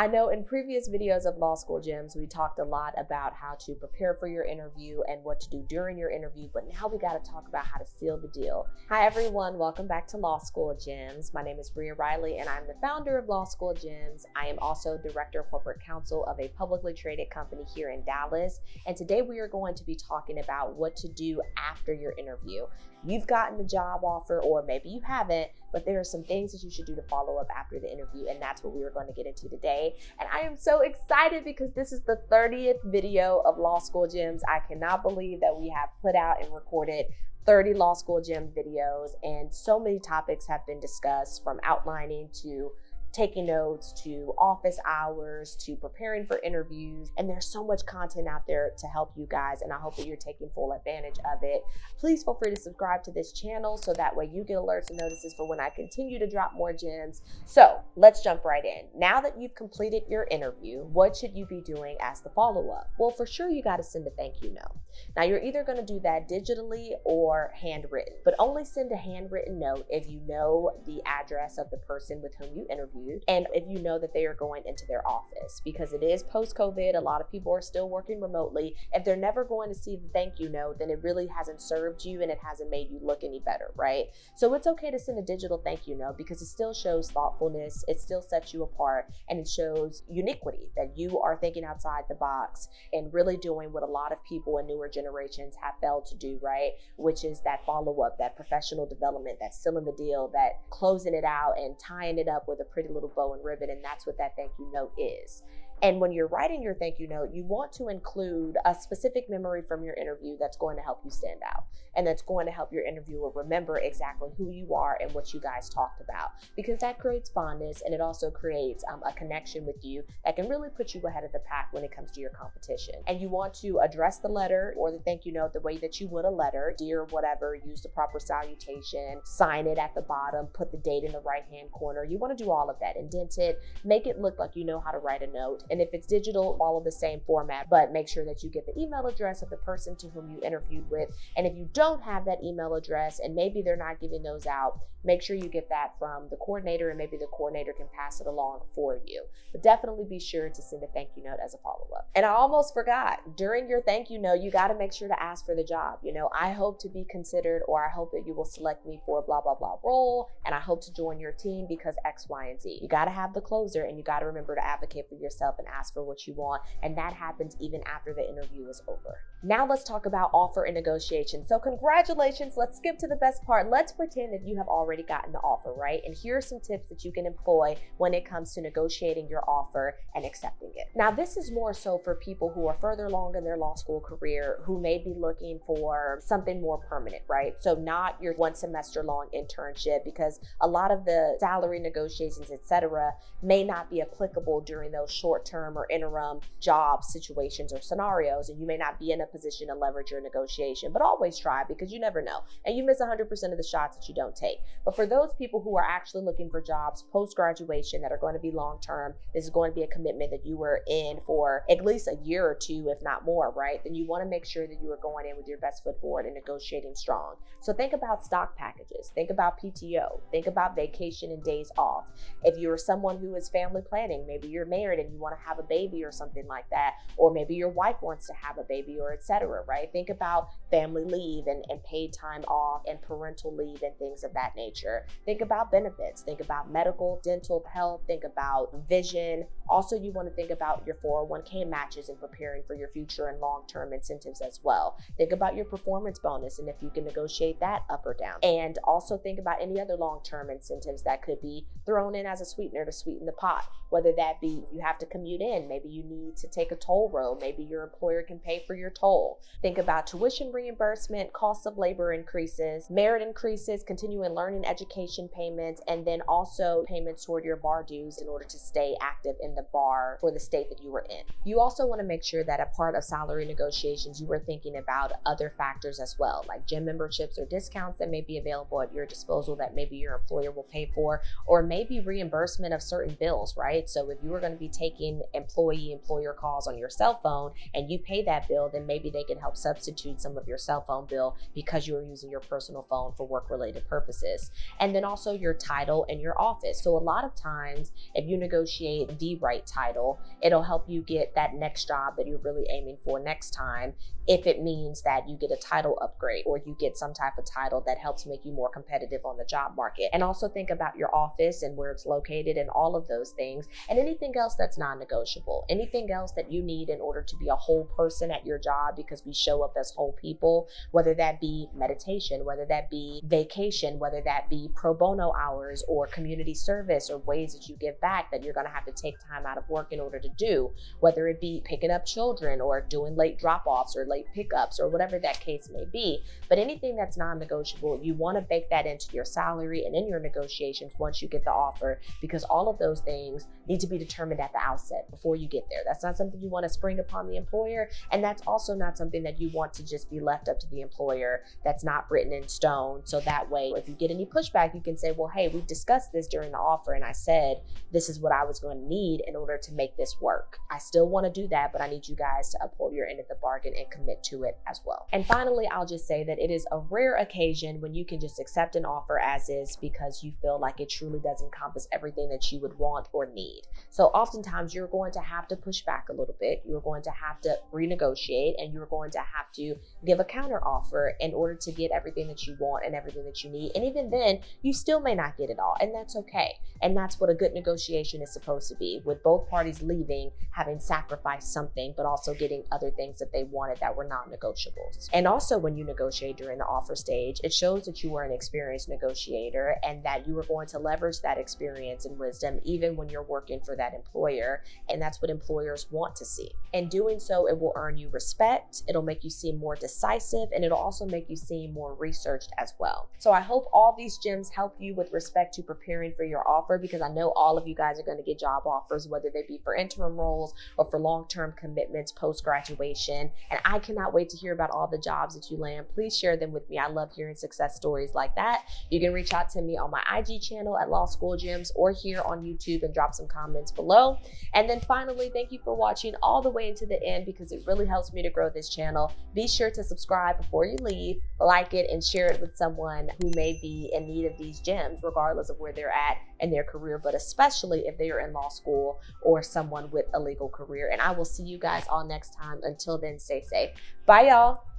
I know in previous videos of Law School Gems, we talked a lot about how to prepare for your interview and what to do during your interview, but now we got to talk about how to seal the deal. Hi everyone, welcome back to Law School Gems. My name is Bria Riley and I'm the founder of Law School Gems. I am also Director of Corporate Counsel of a publicly traded company here in Dallas. And today we are going to be talking about what to do after your interview. You've gotten the job offer, or maybe you haven't, but there are some things that you should do to follow up after the interview, and that's what we are going to get into today. And I am so excited because this is the 30th video of Law School Gems. I cannot believe that we have put out and recorded 30 Law School Gem videos, and so many topics have been discussed, from outlining to taking notes to office hours to preparing for interviews. And there's so much content out there to help you guys, and I hope that you're taking full advantage of it. Please feel free to subscribe to this channel so that way you get alerts and notices for when I continue to drop more gems. So let's jump right in. Now that you've completed your interview, what should you be doing as the follow-up? Well, for sure you got to send a thank you note. Now you're either going to do that digitally or handwritten, but only send a handwritten note if you know the address of the person with whom you interviewed, and if you know that they are going into their office, because it is post-COVID. A lot of people are still working remotely. If they're never going to see the thank you note, then it really hasn't served you and it hasn't made you look any better, right? So it's okay to send a digital thank you note because it still shows thoughtfulness, it still sets you apart, and it shows uniquity, that you are thinking outside the box and really doing what a lot of people in newer generations have failed to do, right? Which is that follow-up, that professional development, that sealing the deal, that closing it out and tying it up with a pretty little bow and ribbon. And that's what that thank you note is. And when you're writing your thank you note, you want to include a specific memory from your interview that's going to help you stand out, and that's going to help your interviewer remember exactly who you are and what you guys talked about, because that creates fondness, and it also creates a connection with you that can really put you ahead of the pack when it comes to your competition. And you want to address the letter or the thank you note the way that you would a letter, dear whatever, use the proper salutation, sign it at the bottom, put the date in the right-hand corner. You want to do all of that, indent it, make it look like you know how to write a note. And if it's digital, follow the same format, but make sure that you get the email address of the person to whom you interviewed with. And if you don't have that email address, and maybe they're not giving those out, make sure you get that from the coordinator, and maybe the coordinator can pass it along for you. But definitely be sure to send a thank you note as a follow-up. And I almost forgot, during your thank you note, you got to make sure to ask for the job. You know, I hope to be considered, or I hope that you will select me for a blah, blah, blah role, and I hope to join your team because X, Y, and Z. You got to have the closer, and you got to remember to advocate for yourself and ask for what you want. And that happens even after the interview is over. Now let's talk about offer and negotiation. So congratulations, let's skip to the best part. Let's pretend that you have already gotten the offer, right? And here are some tips that you can employ when it comes to negotiating your offer and accepting it. Now, this is more so for people who are further along in their law school career, who may be looking for something more permanent, right? So not your one semester long internship, because a lot of the salary negotiations, etc., may not be applicable during those short-term or interim job situations or scenarios, and you may not be in a position to leverage your negotiation, but always try, because you never know, and you miss 100% of the shots that you don't take. But for those people who are actually looking for jobs post-graduation that are going to be long-term, this is going to be a commitment that you were in for at least a year or two, if not more, right? Then you want to make sure that you are going in with your best foot forward and negotiating strong. So think about stock packages, think about PTO, think about vacation and days off. If you're someone who is family planning, maybe you're married and you want to have a baby or something like that, or maybe your wife wants to have a baby, or etc., right? Think about family leave and paid time off and parental leave and things of that nature. Think about benefits, think about medical, dental, health, think about vision. Also, you want to think about your 401k matches and preparing for your future and long-term incentives as well. Think about your performance bonus and if you can negotiate that up or down. And also think about any other long-term incentives that could be thrown in as a sweetener to sweeten the pot, whether that be you have to commute in, maybe you need to take a toll road, maybe your employer can pay for your toll. Think about tuition reimbursement, cost of labor increases, merit increases, continuing learning education payments, and then also payments toward your bar dues in order to stay active in the bar for the state that you were in. You also want to make sure that a part of salary negotiations, you were thinking about other factors as well, like gym memberships or discounts that may be available at your disposal that maybe your employer will pay for, or maybe reimbursement of certain bills, right? So if you were going to be taking employer calls on your cell phone and you pay that bill, then maybe they can help substitute some of your cell phone bill because you are using your personal phone for work-related purposes. And then also your title and your office. So a lot of times, if you negotiate the right title. It'll help you get that next job that you're really aiming for next time, if it means that you get a title upgrade or you get some type of title that helps make you more competitive on the job market. And also think about your office and where it's located and all of those things, and anything else that's non-negotiable, anything else that you need in order to be a whole person at your job, because we show up as whole people, whether that be meditation, whether that be vacation, whether that be pro bono hours or community service or ways that you give back that you're going to have to take time out of work in order to do, whether it be picking up children or doing late drop-offs or late pickups or whatever that case may be. But anything that's non-negotiable, you want to bake that into your salary and in your negotiations once you get the offer, because all of those things need to be determined at the outset before you get there. That's not something you want to spring upon the employer, and that's also not something that you want to just be left up to the employer. That's not written in stone, so that way if you get any pushback, you can say, well, hey, we discussed this during the offer and I said this is what I was going to need in order to make this work. I still want to do that, but I need you guys to uphold your end of the bargain and commit to it as well. And finally, I'll just say that it is a rare occasion when you can just accept an offer as is because you feel like it truly does encompass everything that you would want or need. So oftentimes you're going to have to push back a little bit. You're going to have to renegotiate, and you're going to have to give a counter offer in order to get everything that you want and everything that you need. And even then, you still may not get it all, and that's okay. And that's what a good negotiation is supposed to be, with both parties leaving having sacrificed something, but also getting other things that they wanted that were non-negotiables. And also, when you negotiate during the offer stage, it shows that you are an experienced negotiator and that you are going to leverage that experience and wisdom even when you're working for that employer. And that's what employers want to see. In doing so, it will earn you respect, it'll make you seem more decisive, and it'll also make you seem more researched as well. So I hope all these gems help you with respect to preparing for your offer, because I know all of you guys are going to get job offers, whether they be for interim roles or for long-term commitments post-graduation. And I cannot wait to hear about all the jobs that you land. Please share them with me. I love hearing success stories like that. You can reach out to me on my IG channel at Law School Gems or here on YouTube and drop some comments below. And then finally, thank you for watching all the way into the end, because it really helps me to grow this channel. Be sure to subscribe before you leave, like it, and share it with someone who may be in need of these gems, regardless of where they're at in their career, but especially if they are in law school or someone with a legal career. And I will see you guys all next time. Until then, stay safe. Bye, y'all.